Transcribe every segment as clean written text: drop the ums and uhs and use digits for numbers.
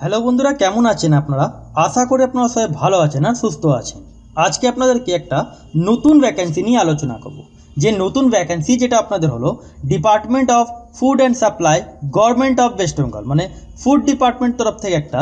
Hello বন্ধুরা, কেমন আছেন আপনারা? আশা করি আপনারা সবাই ভালো আছেন আর সুস্থ আছেন। আজকে আপনাদেরকে একটা নতুন ভ্যাকেন্সি নিয়ে আলোচনা করব। যে নতুন ভ্যাকেন্সি যেটা আপনাদের হলো department of food and supply, government of West Bengal, মানে ফুড ডিপার্টমেন্ট তরফ থেকে একটা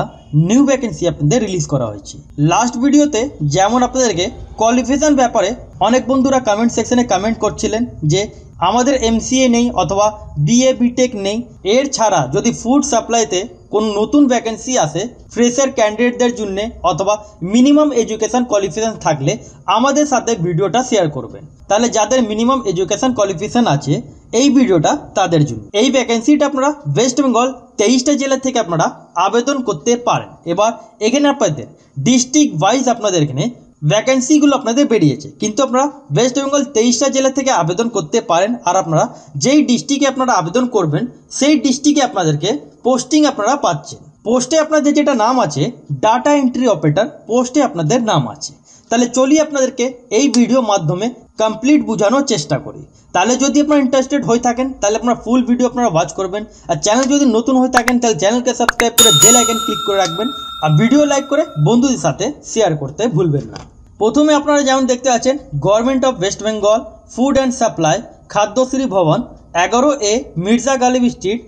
নিউ ভ্যাকেন্সি আপনাদের রিলিজ করা হয়েছে। লাস্ট ভিডিওতে যেমন আপনাদেরকে কোয়ালিফিকেশন ব্যাপারে অনেক বন্ধুরা কমেন্ট সেকশনে কমেন্ট করছিলেন যে আমাদের এমসিএ নেই অথবা বিএ বিটেক নেই, এর ছাড়া যদি ফুড সাপ্লাইতে কোনো নতুন ভ্যাকেন্সি আসে ফ্রেশার ক্যান্ডিডেটদের জন্য অথবা মিনিমাম এডুকেশন কোয়ালিফিকেশন থাকলে আমাদের সাথে ভিডিওটা শেয়ার করবেন। তাহলে যাদের মিনিমাম এডুকেশন কোয়ালিফিকেশন আছে এই ভিডিওটা তাদের জন্য। এই ভ্যাকেন্সিটা আপনারা ওয়েস্ট বেঙ্গল 23টা জেলা থেকে আপনারা আবেদন করতে পারেন। এবার এখানে আপনাদের ডিস্ট্রিক্ট ওয়াইজ আপনাদের এখানে ভ্যাকেন্সিগুলো আপনাদের বেরিয়েছে, কিন্তু আপনারা ওয়েস্ট বেঙ্গল 23টা জেলা থেকে আবেদন করতে পারেন। আর আপনারা যেই ডিস্ট্রিক্টে আপনারা আবেদন করবেন সেই ডিস্ট্রিক্টে আপনাদেরকে পোস্টিং আপনারা পাচ্ছেন। পোস্টে আপনাদের যেটা নাম আছে ডাটা এন্ট্রি অপারেটর, পোস্টে আপনাদের নাম আছে। তাহলে চলি আপনাদেরকে এই ভিডিও মাধ্যমে কমপ্লিট বোঝানোর চেষ্টা করি। তাহলে যদি আপনারা ইন্টারেস্টেড হয়ে থাকেন তাহলে আপনারা ফুল ভিডিও আপনারা ওয়াচ করবেন। আর চ্যানেল যদি নতুন হয়ে থাকেন তাহলে চ্যানেলকে সাবস্ক্রাইব করে বেল আইকন ক্লিক করে রাখবেন। আর ভিডিও লাইক করে বন্ধুদের সাথে শেয়ার করতে ভুলবেন না। প্রথমে আপনারা যেমন দেখতে পাচ্ছেন government of West Bengal food and supply, Khadyashri ভবন, 11A মির্জা গালিব স্ট্রিট,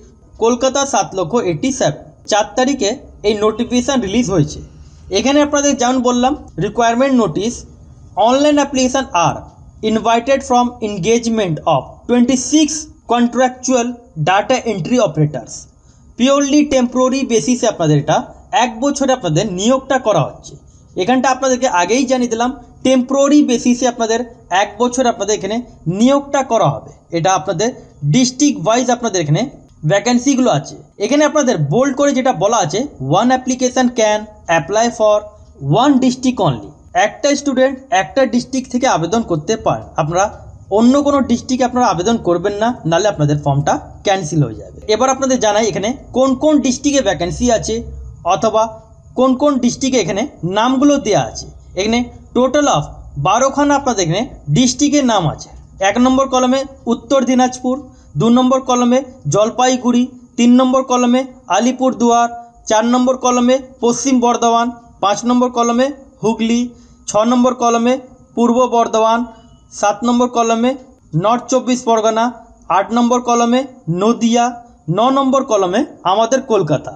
কলকাতা 7,87,000। 4 তারিখে এই নোটিফিকেশান রিলিজ হয়েছে। এখানে আপনাদের যেমন বললাম রিকোয়ারমেন্ট নোটিস, অনলাইন অ্যাপ্লিকেশান আর invited from engagement of 26 contractual data entry operators. Purely temporary বেসিসে আপনাদের এটা 1 বছরে আপনাদের নিয়োগটা করা হচ্ছে। এখানটা আপনাদেরকে আগেই জানিয়ে দিলাম টেম্পোরারি বেসিসে আপনাদের 1 বছর আপনাদের এখানে নিয়োগটা করা হবে। এটা আপনাদের ডিস্ট্রিক্ট ওয়াইজ আপনাদের এখানে ভ্যাকেন্সিগুলো আছে। এখানে আপনাদের বোল্ড করে যেটা বলা আছে 1 application can apply for 1 district only. একটা স্টুডেন্ট একটা ডিস্ট্রিক্ট থেকে আবেদন করতে পারেন। আপনারা অন্য কোনো ডিস্ট্রিক্টে আপনারা আবেদন করবেন না, নাহলে আপনাদের ফর্মটা ক্যান্সেল হয়ে যাবে। এবার আপনাদের জানাই এখানে কোন কোন ডিস্ট্রিক্টে ভ্যাকেন্সি আছে অথবা কোন কোন ডিস্ট্রিক্টে এখানে নামগুলো দেওয়া আছে। এখানে টোটাল অফ 12খানা আপনাদের এখানে ডিস্ট্রিক্টের নাম আছে। 1 নম্বর কলমে উত্তর দিনাজপুর, 2 নম্বর কলমে জলপাইগুড়ি, 3 নম্বর কলমে আলিপুরদুয়ার, 4 নম্বর কলমে পশ্চিম বর্ধমান, 5 নম্বর কলমে হুগলি, 6 নম্বর কলমে পূর্ব বর্ধমান, 7 নম্বর কলমে নর্থ 24 পরগনা, 8 নম্বর কলমে নদিয়া, 9 নম্বর কলমে আমাদের কলকাতা,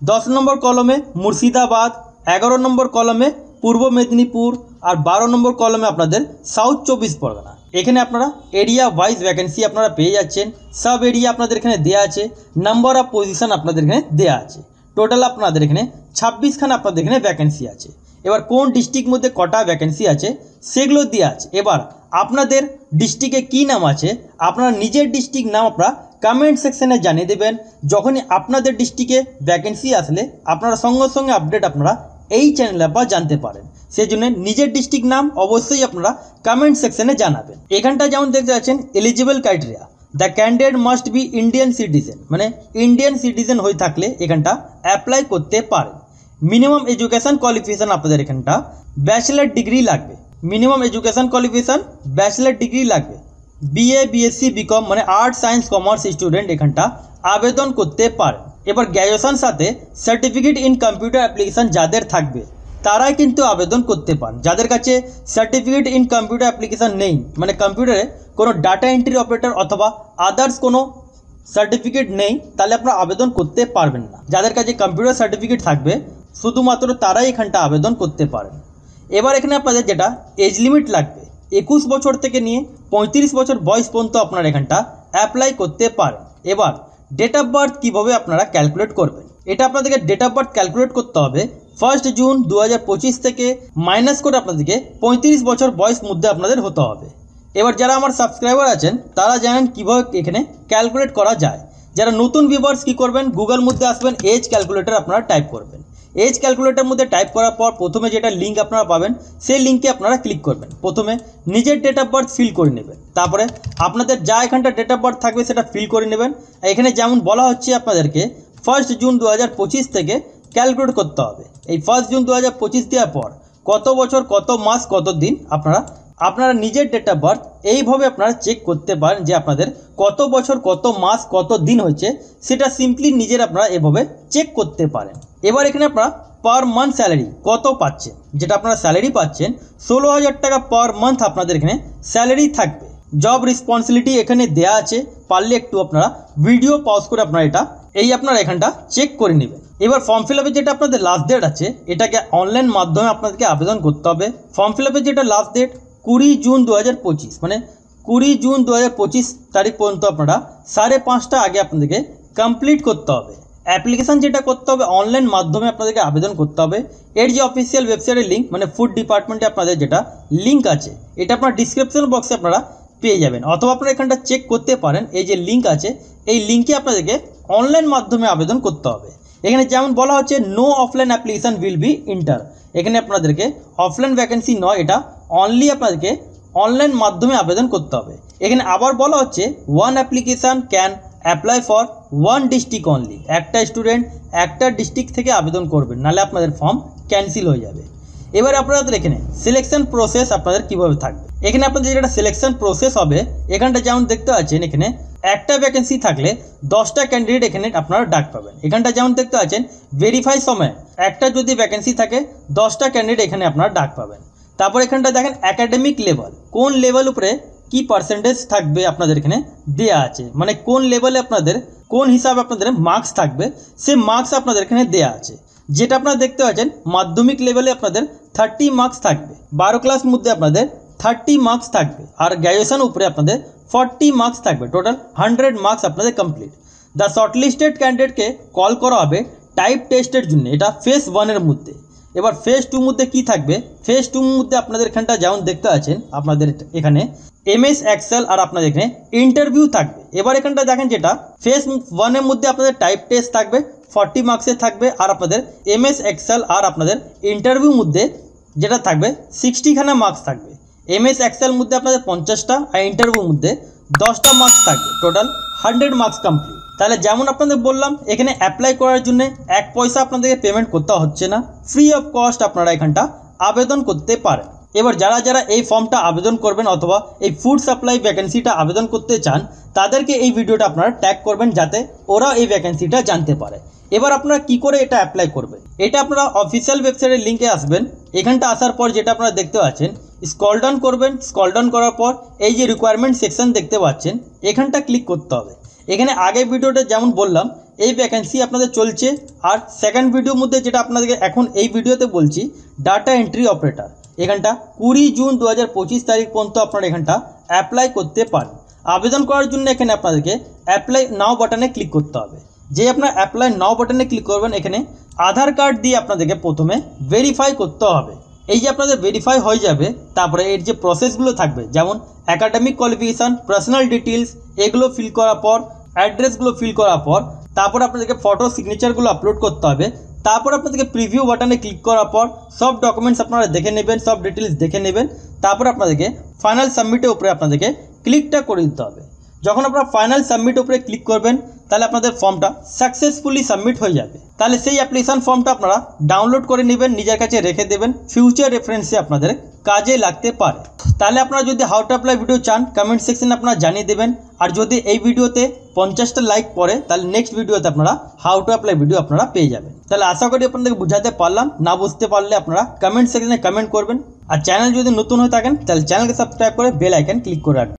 10 নম্বর কলমে মুর্শিদাবাদ, 11 নম্বর কলমে পূর্ব মেদিনীপুর, আর 12 নম্বর কলমে আপনাদের সাউথ 24 পরগনা। এখানে আপনারা এরিয়া ওয়াইজ ভ্যাকেন্সি আপনারা পেয়ে যাচ্ছেন। সব এরিয়া আপনাদের এখানে দেওয়া আছে, নাম্বার অফ পজিশন আপনাদের এখানে দেওয়া আছে। টোটাল আপনাদের এখানে 26খানা আপনাদের এখানে ভ্যাকেন্সি আছে। এবার কোন ডিস্ট্রিক্ট মধ্যে কটা ভ্যাকেন্সি আছে সেগুলো দেওয়া আছে। এবার আপনাদের ডিস্ট্রিক্টে কী নাম আছে আপনারা নিজের ডিস্ট্রিক্ট নাম আপনারা কমেন্ট সেকশনে জানিয়ে দেবেন। যখনই আপনাদের ডিস্ট্রিক্টে ভ্যাকেন্সি আসলে আপনারা সঙ্গে সঙ্গে আপডেট আপনারা এই চ্যানেলে বা জানতে পারেন। সেই জন্য নিজের ডিস্ট্রিক্ট নাম অবশ্যই আপনারা কমেন্ট সেকশনে জানাবেন। এখানটা যেমন দেখতে পাচ্ছেন eligible criteria, the candidate must be Indian citizen, মানে ইন্ডিয়ান সিটিজেন হয়ে থাকলে এখানটা অ্যাপ্লাই করতে পারেন। মিনিমাম এডুকেশান কোয়ালিফিকেশান আপনাদের এখানটা ব্যাচেলার ডিগ্রি লাগবে। Minimum education qualification bachelor degree লাগবে। বিএ বিএসসি বিকম মানে আর্টস সায়েন্স কমার্স স্টুডেন্ট এখানটা আবেদন করতে পারেন। এবার গ্র্যাজুয়েশন সাথে সার্টিফিকেট ইন কম্পিউটার অ্যাপ্লিকেশান যাদের থাকবে তারাই কিন্তু আবেদন করতে পারেন। যাদের কাছে সার্টিফিকেট ইন কম্পিউটার অ্যাপ্লিকেশান নেই, মানে কম্পিউটারে কোনো ডাটা এন্ট্রি অপারেটর অথবা আদার্স কোনো সার্টিফিকেট নেই, তাহলে আপনারা আবেদন করতে পারবেন না। যাদের কাছে কম্পিউটার সার্টিফিকেট থাকবে শুধুমাত্র তারাই এখানটা আবেদন করতে পারেন। এবার এখানে আপনাদের যেটা এজ লিমিট লাগবে 21 বছর থেকে নিয়ে 35 বছর বয়স পর্যন্ত আপনারা এখানটা অ্যাপ্লাই করতে পারেন। এবার ডেট অফ বার্থ কীভাবে আপনারা ক্যালকুলেট করবেন, এটা আপনাদেরকে ডেট অফ বার্থ ক্যালকুলেট করতে হবে 1 জুন 2025 থেকে মাইনাস করে আপনাদেরকে 35 বছর বয়স মধ্যে আপনাদের হতে হবে। এবার যারা আমার সাবস্ক্রাইবার আছেন তারা জানেন কীভাবে এখানে ক্যালকুলেট করা যায়। যারা নতুন ভিউয়ার্স কী করবেন, গুগল মধ্যে আসবেন, এজ ক্যালকুলেটর আপনারা টাইপ করবেন। এজ ক্যালকুলেটর মধ্যে টাইপ করার পর প্রথমে যেটা লিঙ্ক আপনারা পাবেন সেই লিঙ্কে আপনারা ক্লিক করবেন। প্রথমে নিজের ডেট অফ বার্থ ফিল করে নেবেন, তারপরে আপনাদের যা এখানটা ডেট অফ বার্থ থাকবে সেটা ফিল করে নেবেন। এখানে যেমন বলা হচ্ছে আপনাদেরকে 1 জুন 2025 থেকে ক্যালকুলেট করতে হবে। এই 1 জুন 2025 দেওয়ার পর কত বছর কত মাস কত দিন আপনারা আপনারা নিজের ডেট অফ বার্থ এইভাবে আপনারা চেক করতে পারেন যে আপনাদের কত বছর, কত মাস, কত দিন হয়েছে, সেটা সিম্পলি নিজের আপনারা এভাবে চেক করতে পারেন। এবার এখানে আপনারা পার মান্থ স্যালারি কত পাচ্ছেন, যেটা আপনারা স্যালারি পাচ্ছেন 16,000 টাকা পার মান্থ আপনাদের এখানে স্যালারি থাকবে। জব রেসপন্সিবিলিটি এখানে দেয়া আছে, পারলে একটু আপনারা ভিডিও পজ করে আপনারা আপনারা এখানটা চেক করে নেবেন। এবার ফর্ম ফিল আপের যেটা আপনাদের লাস্ট ডেট আছে, এটাকে অনলাইন মাধ্যমে আপনাদেরকে আবেদন করতে হবে। ফর্ম ফিল আপের যেটা লাস্ট ডেট 20 জুন 2025, মানে 20 জুন 2025 তারিখ পর্যন্ত আপনারা 5:30 আগে আপনাদেরকে কমপ্লিট করতে হবে। অ্যাপ্লিকেশান যেটা করতে হবে অনলাইন মাধ্যমে আপনাদেরকে আবেদন করতে হবে। এর যে অফিসিয়াল ওয়েবসাইটের লিঙ্ক, মানে ফুড ডিপার্টমেন্টে আপনাদের যেটা লিঙ্ক আছে, এটা আপনার ডিসক্রিপশন বক্সে আপনারা পেয়ে যাবেন, অথবা আপনারা এখানটা চেক করতে পারেন। এই যে লিঙ্ক আছে, এই লিঙ্কে আপনাদেরকে অনলাইন মাধ্যমে আবেদন করতে হবে। এখানে যেমন বলা হচ্ছে no offline application will be enter, এখানে আপনাদেরকে অফলাইন ভ্যাকেন্সি নয়, এটা অনলি আপনাদেরকে অনলাইন মাধ্যমে আবেদন করতে হবে। এখানে আবার বলা হচ্ছে one application can apply for one district only, একটা স্টুডেন্ট একটা ডিস্ট্রিক্ট থেকে আবেদন করবেন, নাহলে আপনাদের ফর্ম ক্যান্সেল হয়ে যাবে। এবার আপনাদের এখানে সিলেকশন প্রসেস আপনাদের কীভাবে থাকবে, এখানে আপনাদের যেটা সিলেকশন প্রসেস হবে, এখানটা যেমন দেখতে পাচ্ছেন, এখানে একটা ভ্যাকেন্সি থাকলে 10টা ক্যান্ডিডেট এখানে আপনারা ডাক পাবেন। এখানটা যেমন দেখতে পাচ্ছেন ভেরিফাই সময়, একটা যদি ভ্যাকেন্সি থাকে 10টা ক্যান্ডিডেট এখানে আপনারা ডাক পাবেন। তারপর এখানটা দেখেন একাডেমিক লেভেল, কোন লেভেল উপরে কি পার্সেন্টেজ থাকবে আপনাদের এখানে দেয়া আছে, মানে কোন লেভেলে আপনাদের কোন হিসাবে আপনাদের মার্কস থাকবে, সে মার্কস আপনাদের এখানে দেয়া আছে। যেটা আপনারা দেখতে পাচ্ছেন মাধ্যমিক লেভেলে আপনাদের 30 মার্কস থাকবে, 12 ক্লাস মধ্যে আপনাদের 30 মার্কস থাকবে, আর গ্র্যাজুয়েশন উপরে আপনাদের 40 মার্কস থাকবে, টোটাল 100 মার্কস আপনাদের কমপ্লিট। দ্য শর্টলিস্টেড ক্যান্ডিডেটকে কল করা হবে টাইপ টেস্টের জন্য, এটা ফেজ 1-এর মধ্যে। এবার ফেজ 2 মধ্যে কি থাকবে, ফেজ 2 মধ্যে আপনাদের এখানটা যেমন দেখতে আছেন আপনাদের এখানে MS এক্সেল আর আপনাদের এখানে ইন্টারভিউ থাকবে। এবার এখানটা দেখেন যেটা ফেজ 1-এর মধ্যে আপনাদের টাইপ টেস্ট থাকবে 40 মার্কসের থাকবে, আর আপনাদের MS এক্সেল আর আপনাদের ইন্টারভিউ মধ্যে যেটা থাকবে 60খানা মার্কস থাকবে। MS এক্সেল মধ্যে আপনাদের 50টা আর ইন্টারভিউ মধ্যে 10টা মার্কস থাকবে, টোটাল 100 মার্কস কমপ্লিট। তাহলে যেমন আপনাদের বললাম এখানে অ্যাপ্লাই করার জন্য 1 পয়সা আপনাদেরকে পেমেন্ট করতে হচ্ছে না, ফ্রি অফ কস্ট আপনারা এখানটা আবেদন করতে পারেন। এবার যারা যারা এই ফর্মটা আবেদন করবেন অথবা এই ফুড সাপ্লাই ভ্যাকেন্সিটা আবেদন করতে চান, তাদেরকে এই ভিডিওটা আপনারা ট্যাগ করবেন যাতে ওরা এই ভ্যাকেন্সিটা জানতে পারে। এবার আপনারা কি করে এটা অ্যাপ্লাই করবেন, এটা আপনারা অফিসিয়াল ওয়েবসাইটের লিঙ্কে আসবেন। এখানটা আসার পর যেটা আপনারা দেখতে পাচ্ছেন স্ক্রল ডাউন করবেন, স্ক্রল ডাউন করার পর এই যে রিকোয়ারমেন্ট সেকশন দেখতে পাচ্ছেন, এখানটা ক্লিক করতে হবে। এখানে আগের ভিডিওটা যেমন বললাম এই ভ্যাকেন্সি আপনাদের চলছে, আর সেকেন্ড ভিডিওর মধ্যে যেটা আপনাদেরকে এখন এই ভিডিওতে বলছি ডাটা এন্ট্রি অপারেটর, এখানটা 20 জুন 2025 তারিখ পর্যন্ত আপনারা এখানটা অ্যাপ্লাই করতে পারেন। আবেদন করার জন্য এখানে আপনাদেরকে অ্যাপ্লাই নাও বাটনে ক্লিক করতে হবে। যে আপনার অ্যাপ্লাই নাও বাটনে ক্লিক করবেন, এখানে আধার কার্ড দিয়ে আপনাদেরকে প্রথমে ভেরিফাই করতে হবে। এই যে আপনাদের ভেরিফাই হয়ে যাবে, তারপরে এর যে প্রসেসগুলো থাকবে যেমন একাডেমিক কোয়ালিফিকেশান, পার্সোনাল ডিটেলস, এগুলো ফিল করার পর, অ্যাড্রেসগুলো ফিল করার পর, তারপর আপনাদেরকে ফটো সিগনেচারগুলো আপলোড করতে হবে। তারপর আপনাদেরকে প্রিভিউ বাটনে ক্লিক করার পর সব ডকুমেন্টস আপনারা দেখে নেবেন, সব ডিটেলস দেখে নেবেন। তারপর আপনাদেরকে ফাইনাল সাবমিটের উপরে আপনাদেরকে ক্লিকটা করে দিতে হবে। যখন আপনারা ফাইনাল সাবমিট উপরে ক্লিক করবেন, তাহলে আপনাদের ফর্মটা সাকসেসফুলি সাবমিট হয়ে যাবে। তাহলে সেই অ্যাপ্লিকেশন ফর্মটা আপনারা ডাউনলোড করে নেবেন, নিজের কাছে রেখে দেবেন, ফিউচার রেফারেন্সে আপনাদের কাজে লাগতে পারে। তাহলে আপনারা যদি হাউ টু অ্যাপ্লাই ভিডিও চান কমেন্ট সেকশনে আপনারা জানিয়ে দেবেন, আর যদি এই ভিডিওতে 50টা লাইক পড়ে তাহলে নেক্সট ভিডিওতে আপনারা হাউ টু অ্যাপ্লাই ভিডিও আপনারা পেয়ে যাবেন। তাহলে আশা করি আপনাদেরকে বুঝাতে পারলাম, না বুঝতে পারলে আপনারা কমেন্ট সেকশনে কমেন্ট করবেন। আর চ্যানেল যদি নতুন হয়ে থাকেন তাহলে চ্যানেলকে সাবস্ক্রাইব করে বেল আইকন ক্লিক করে রাখবেন।